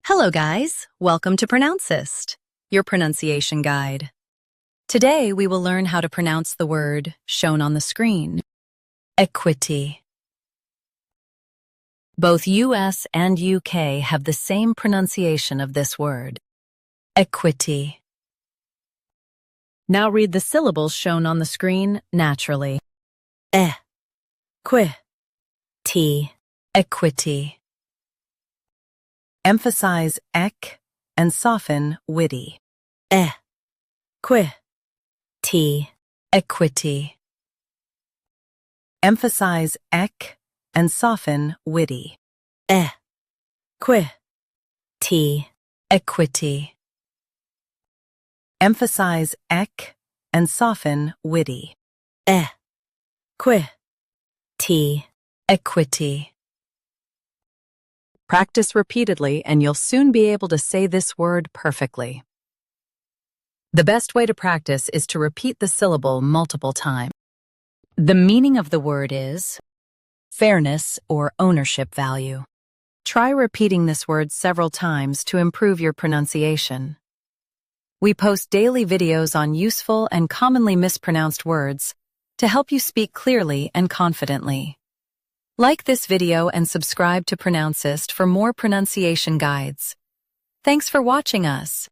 Hello guys, welcome to Pronouncist, your pronunciation guide. Today we will learn how to pronounce the word shown on the screen, equity. Both US and UK have the same pronunciation of this word, equity. Now read the syllables shown on the screen naturally. Qui-ti, equity. Emphasize ek and soften witty. Qui-ti, equity. Emphasize ek and soften witty. Qui-ti, equity. Emphasize ek and soften witty. Qui-ti, equity. Practice repeatedly and you'll soon be able to say this word perfectly. The best way to practice is to repeat the syllable multiple times. The meaning of the word is fairness or ownership value. Try repeating this word several times to improve your pronunciation. We post daily videos on useful and commonly mispronounced words to help you speak clearly and confidently. Like this video and subscribe to Pronouncist for more pronunciation guides. Thanks for watching us.